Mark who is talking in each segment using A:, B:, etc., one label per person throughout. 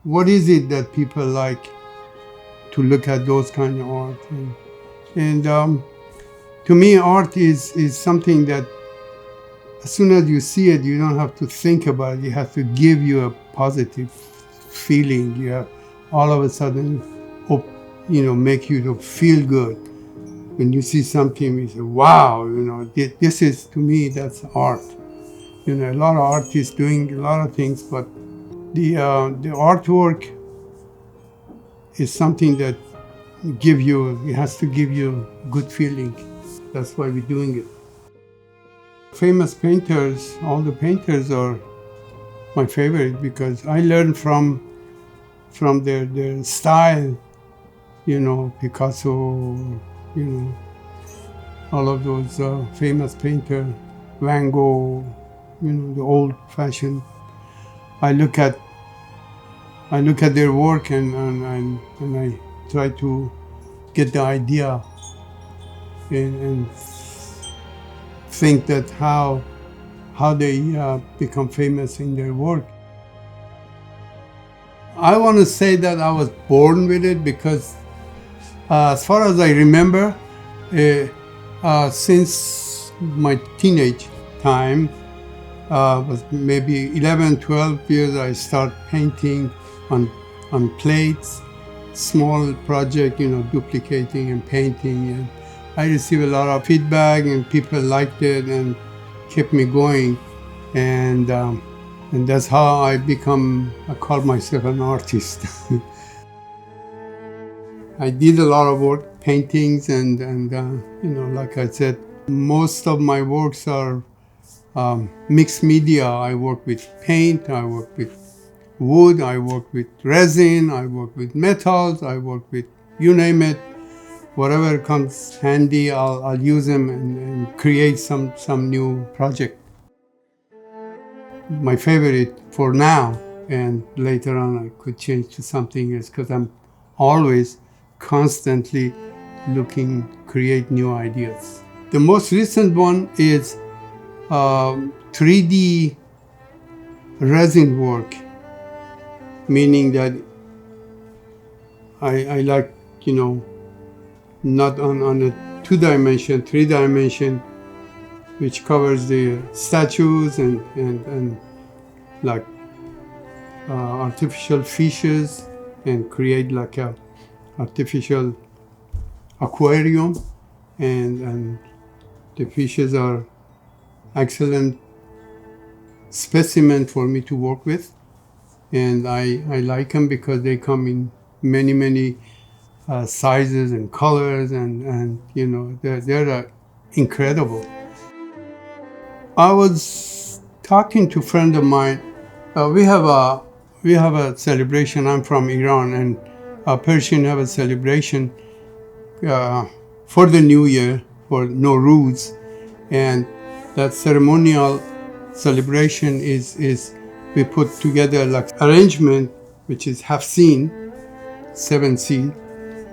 A: what is it that people like to look at those kind of art? And to me, art is something that as soon as you see it, you don't have to think about it. It has to give you a positive feeling. You have all of a sudden, make you to feel good. When you see something, you say, wow, this is, to me, that's art. A lot of artists doing a lot of things, but the artwork is something that it has to give you good feeling. That's why we're doing it. Famous painters, all the painters are my favorite because I learned from their style, Picasso, all of those famous painters, Van Gogh, the old-fashioned. I look at their work and I try to get the idea and think that how they become famous in their work. I want to say that I was born with it because as far as I remember, since my teenage time, was maybe 11, 12 years, I start painting on plates, small project, duplicating and painting. And I received a lot of feedback and people liked it and kept me going. And that's how I call myself an artist. I did a lot of work, paintings, and like I said, most of my works are mixed media. I work with paint, I work with wood, I work with resin, I work with metals, I work with you name it. Whatever comes handy, I'll use them and create some new project. My favorite for now, and later on I could change to something else because I'm always constantly create new ideas. The most recent one is 3D resin work, meaning that I like, not on a 2-dimension, 3-dimension, which covers the statues and like artificial fishes and create like a artificial aquarium, and the fishes are excellent specimen for me to work with, and I like them because they come in many sizes and colors, and they're incredible. I was talking to a friend of mine. We have a celebration. I'm from Iran, and Persian have a celebration for the New Year, for Nowruz, and that ceremonial celebration is we put together like arrangement, which is half scene, 7 scene,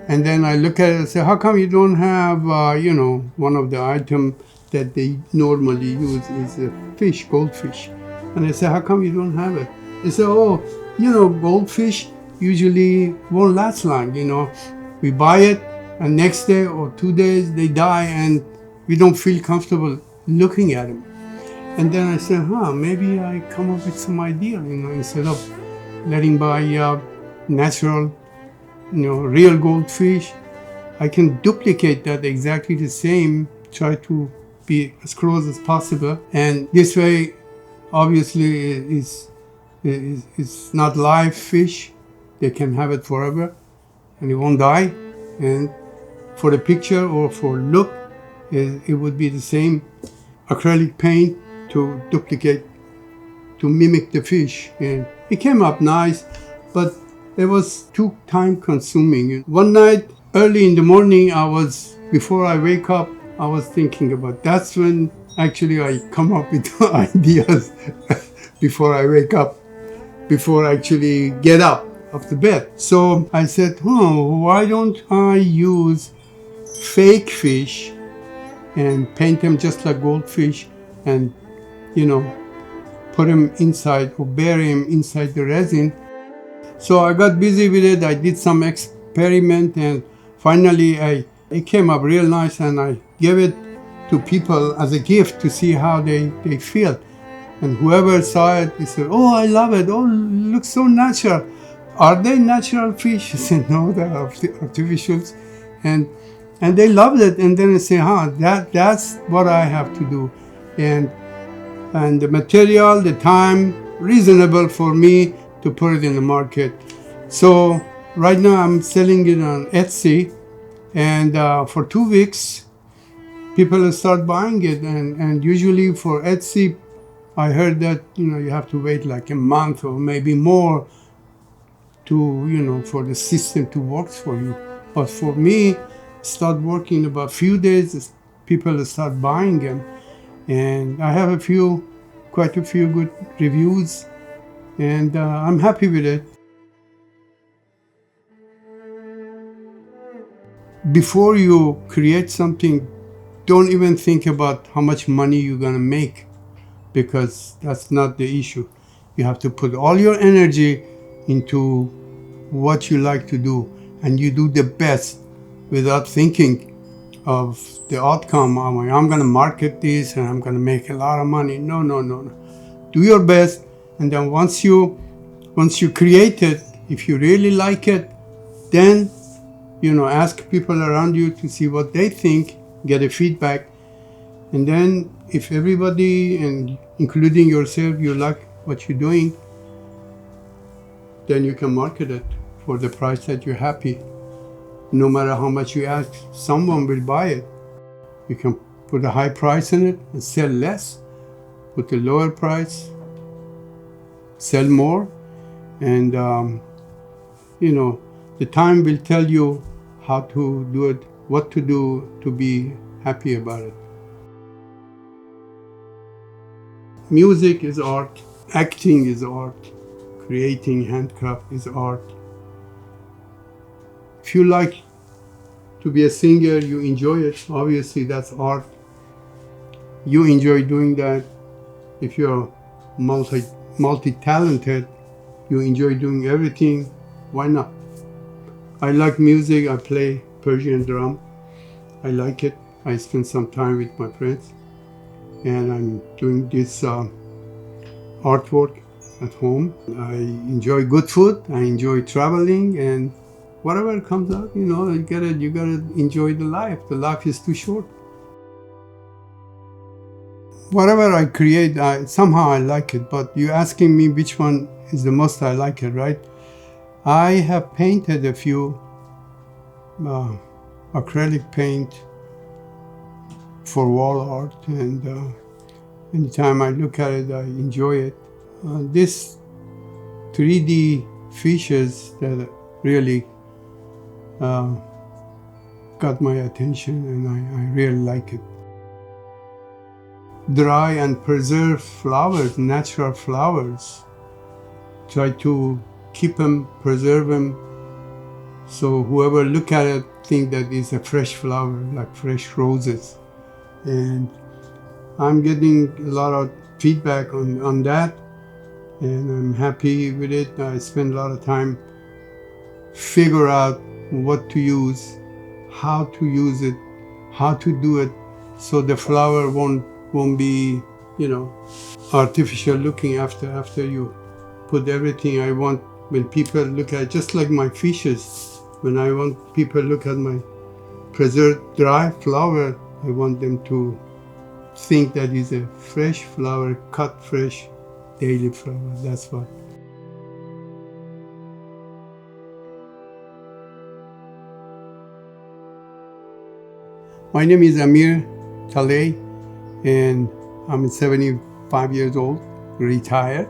A: and then I look at it and say, how come you don't have one of the items that they normally use is a fish, goldfish? And I say, how come you don't have it? They say, goldfish usually won't last long, we buy it and next day or 2 days they die and we don't feel comfortable looking at them. And then I said, maybe I come up with some idea, instead of letting buy natural, real goldfish, I can duplicate that exactly the same, try to be as close as possible. And this way, obviously, it's not live fish. They can have it forever and it won't die. And for the picture or for look, it would be the same acrylic paint to duplicate, to mimic the fish. And it came up nice, but it was too time consuming. One night, early in the morning, before I wake up, I was thinking about, that's when actually I come up with ideas before I wake up, before I actually get up of the bed. So I said, why don't I use fake fish and paint them just like goldfish and, put them inside or bury them inside the resin. So I got busy with it. I did some experiment, and finally it came up real nice, and I gave it to people as a gift to see how they feel. And whoever saw it, he said, "Oh, I love it. Oh, it looks so natural. Are they natural fish?" I said, "No, they're artificials." And and they loved it. And then I say, that's what I have to do. And the material, the time, reasonable for me to put it in the market. So right now I'm selling it on Etsy, and for 2 weeks, people start buying it. And usually for Etsy, I heard that you have to wait like a month or maybe more to for the system to work for you. But for me, start working about few days, people start buying them, and I have quite a few good reviews, and I'm happy with it. Before you create something, don't even think about how much money you're gonna make, because that's not the issue. You have to put all your energy into what you like to do, and you do the best without thinking of the outcome. I'm going to market this and I'm going to make a lot of money. No, no, no, no. Do your best, and then once you create it, if you really like it, then ask people around you to see what they think, get a feedback, and then if everybody, and including yourself, you like what you're doing, then you can market it for the price that you're happy. No matter how much you ask, someone will buy it. You can put a high price in it and sell less, put a lower price, sell more, and the time will tell you how to do it, what to do to be happy about it. Music is art, acting is art, creating handcraft is art. If you like to be a singer, you enjoy it, obviously that's art. You enjoy doing that. If you're multi-talented, you enjoy doing everything, why not? I like music, I play Persian drum. I like it. I spend some time with my friends, and I'm doing this artwork at home. I enjoy good food, I enjoy traveling, and whatever comes out, you gotta enjoy the life. The life is too short. Whatever I create, somehow I like it, but you're asking me which one is the most I like it, right? I have painted a few acrylic paint for wall art, and anytime I look at it, I enjoy it. This 3D fishes that really got my attention, and I really like it. Dry and preserve flowers, natural flowers. Try to keep them, preserve them, so whoever look at it think that it's a fresh flower, like fresh roses. And I'm getting a lot of feedback on that, and I'm happy with it. I spend a lot of time figure out what to use, how to use it, how to do it, so the flower won't be, artificial looking after you put everything. I want, when people look at, just like my fishes, when I want people look at my preserved dry flower, I want them to think that is a fresh flower, cut fresh, daily flower. That's what. My name is Amir Talei, and I'm 75 years old, retired.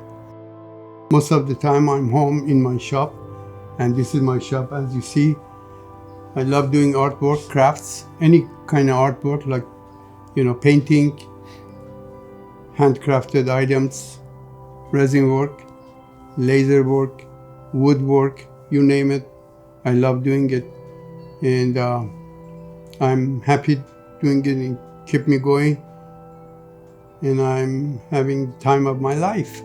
A: Most of the time I'm home in my shop, and this is my shop as you see. I love doing artwork, crafts, any kind of artwork, like painting, handcrafted items, resin work, laser work, woodwork, you name it. I love doing it, and I'm happy doing it and keep me going, and I'm having the time of my life.